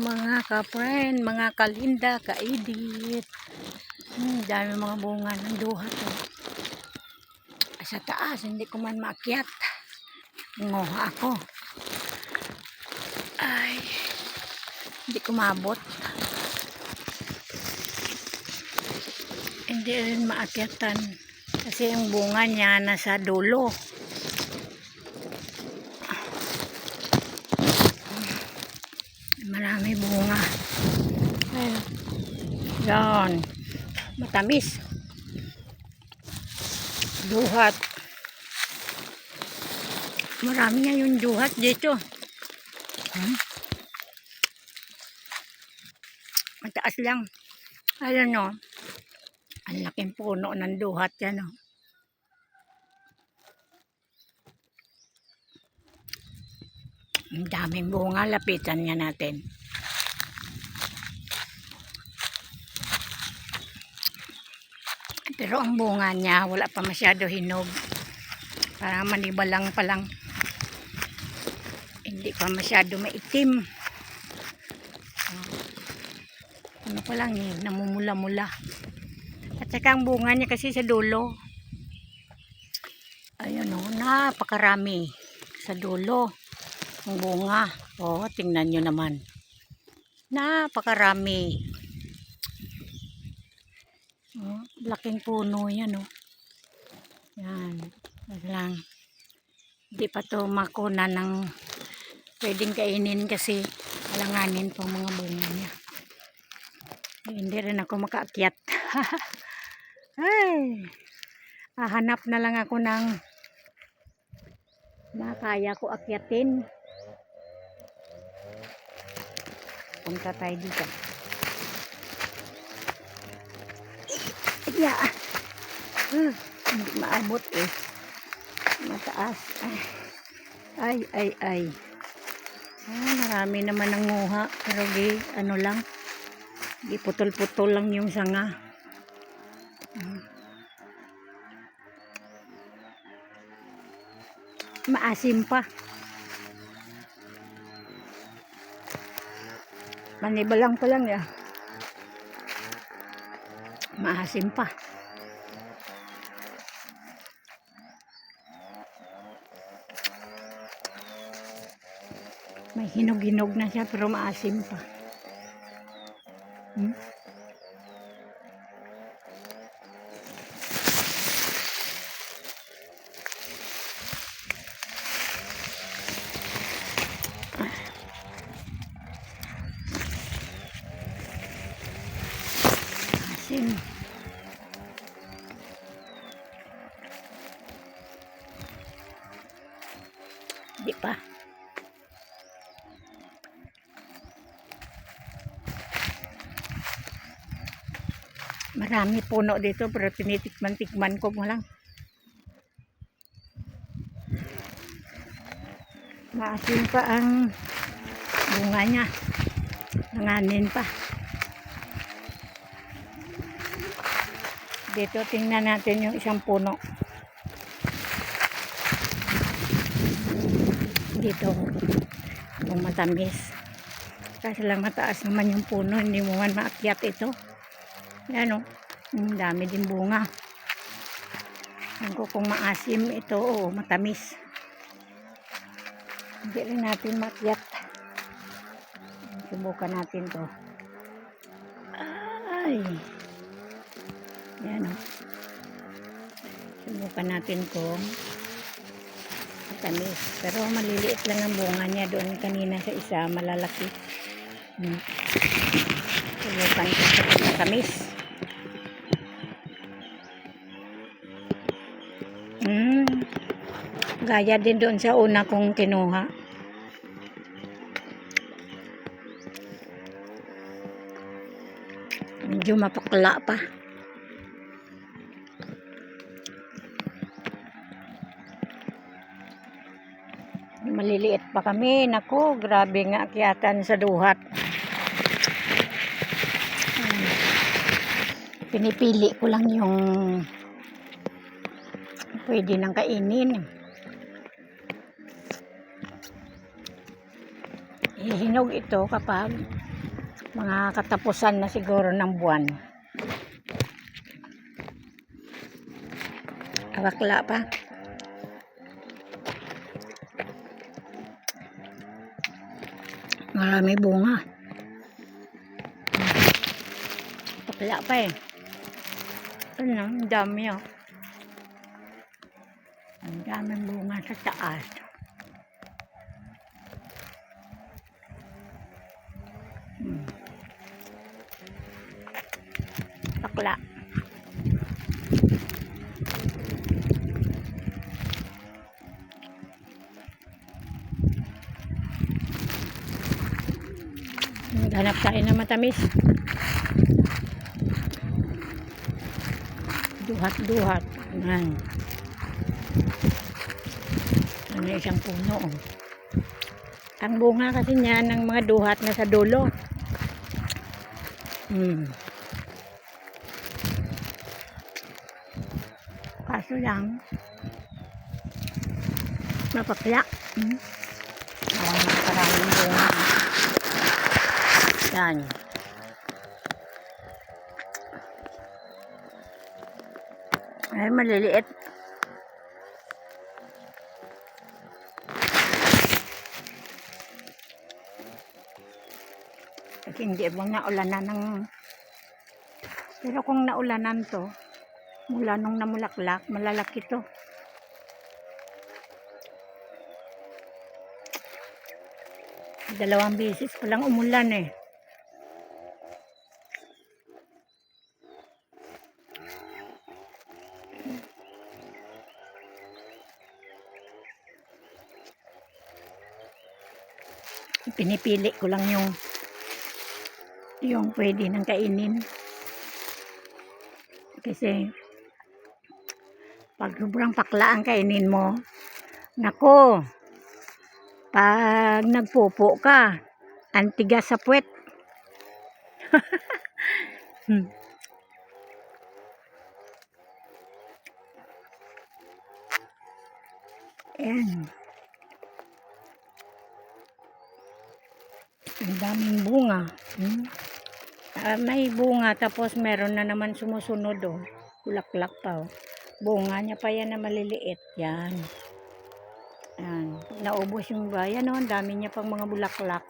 mga ka-friend, mga kalinda, ka-edit. Dami mga bunga ng duha to. Sa taas, hindi ko man maakyat. Nguha ako. Ay, hindi ko maabot. Hindi rin maakyatan. Kasi yung bunga niya nasa dulo. Marami bunga. Ayun. Yan. Matamis. Duhat. Marami nga yung duhat dito. Mataas lang. Ayan o. Ang laking puno ng duhat yan o. Ang daming bunga. Lapitan nga natin. Pero ang bunga niya wala pa masyado hinog. Parang manibalang pa lang. Hindi pa masyado maitim. Ano pa lang eh, namumula-mula. At saka ang bunga niya kasi sa dulo. Ayun o, napakarami sa dulo. Ang bunga. O, tingnan nyo naman. Napakarami. Oh, laking puno yan o. Yan. Lang. Hindi pa to makuna ng pwedeng kainin kasi alanganin tong mga bunga niya. Hindi rin ako makaakyat. Ay, hahanap na lang ako ng makaya ko akyatin. Punta tayo dito. Yeah. Hindi maabot eh. Mataas. Ay. Marami naman ang nguha. Pero ano lang. Di putol-putol lang yung sanga. Maasim pa. Manibalang pa lang ya. Maasim pa. May hinog-hinog na siya pero maasim pa. Asim. Di pa. Marami puno dito pero tinitikman-tikman ko mo lang. Maasim pa ang bunga niya. Nanganin pa. Dito tingnan natin yung isang puno. Dito yung matamis. Kasi lang mataas naman yung puno. Hindi mo man maakyat ito. Yan o. Dami din bunga. Alam ko kung maasim ito o matamis. Hindi rin natin maakyat. Subukan natin to. Ay. Yan o. Subukan natin kung matamis. Pero maliliit lang ang bunga niya. Doon kanina sa isa malalaki. Subukan ko sa matamis. Gaya din doon sa una kong kinuha. Medyo mapakla pa. Maliliit pa kami. Naku, grabe nga akyatan sa duhat. Pinipili ko lang yung pwede nang kainin. Hihinog ito kapag Mga katapusan na siguro ng buwan. Bakla pa. Marami bunga. Bakla pa eh. Ano, ang dami oh. Ang daming bunga sa taas. Bakla. Maghanap tayo ng matamis. Duhat-duhat. Yan. Ano isang puno. Ang bunga kasi niya ng mga duhat na sa dulo. Kaso lang mapakla. Maraming bunga. Yan. Ay, maliliit. Kasi hindi mo naulanan ng... Pero kung naulanan to, mula nung namulaklak, malalaki to. Dalawang beses ko lang umulan eh. Pinipili ko lang yung pwede nang kainin. Kasi pag sobrang pakla ang kainin mo, nako, pag nagpupo ka, antigas sa puwet. Ayan. Ang daming bunga. May bunga tapos meron na naman sumusunod oh. Bulaklak pa oh. Bunga niya pa yan na maliliit. Yan. Yan. Naubos yung bayan oh. Ang dami niya pang mga bulaklak.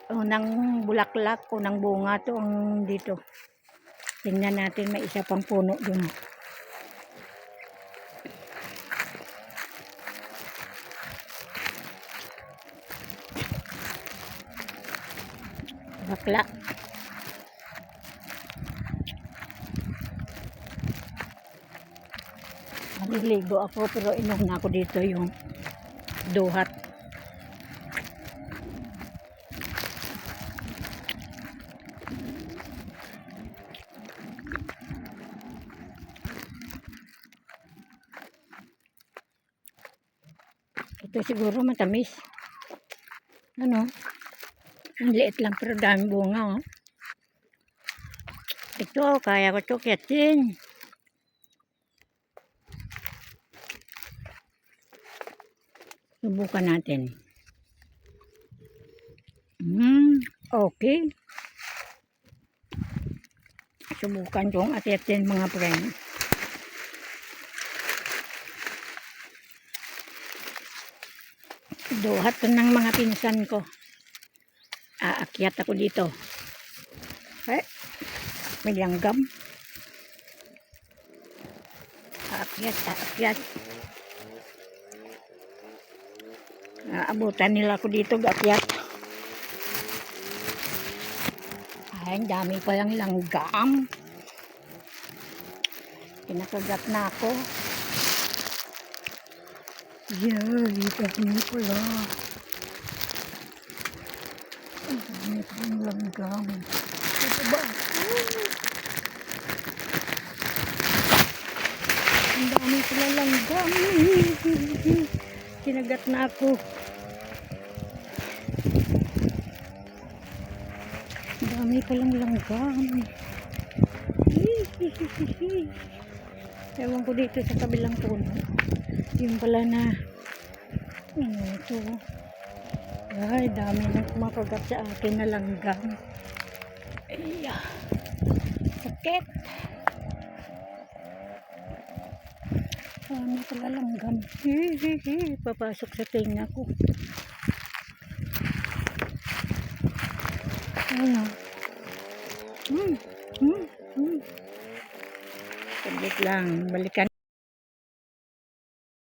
Unang bulaklak, unang bunga to ang dito. Tingnan natin, may isa pang puno dun. Bakla. Maliligo ako pero inom na ako dito yung duhat. Ito siguro matamis. Ano? Ang liit lang pero dami bunga oh. Ito, kaya ko ito kiyatin. Subukan natin. Okay. Subukan kong atiyatin mga friend. Duhat ng mga pinsan ko. Aakyat ako dito. May langgam. Aakyat. Abutan nila ako dito, aakyat. Ay, ang dami palang langgam. Pinakagat na ako. Yay, dami pala. Ang dami palang langgam. Ito ba? Ang dami palang langgam. Kinagat na ako. Ang dami palang langgam. Ewan ko dito sa kabilang puno. Yung pala na ano ito. Ay, dami nang kumakagat sa akin na langgam. Ay, sakit. Dami pala langgam. Hihihi, papasok sa tenga ko. Ano? Saglit lang, balikan.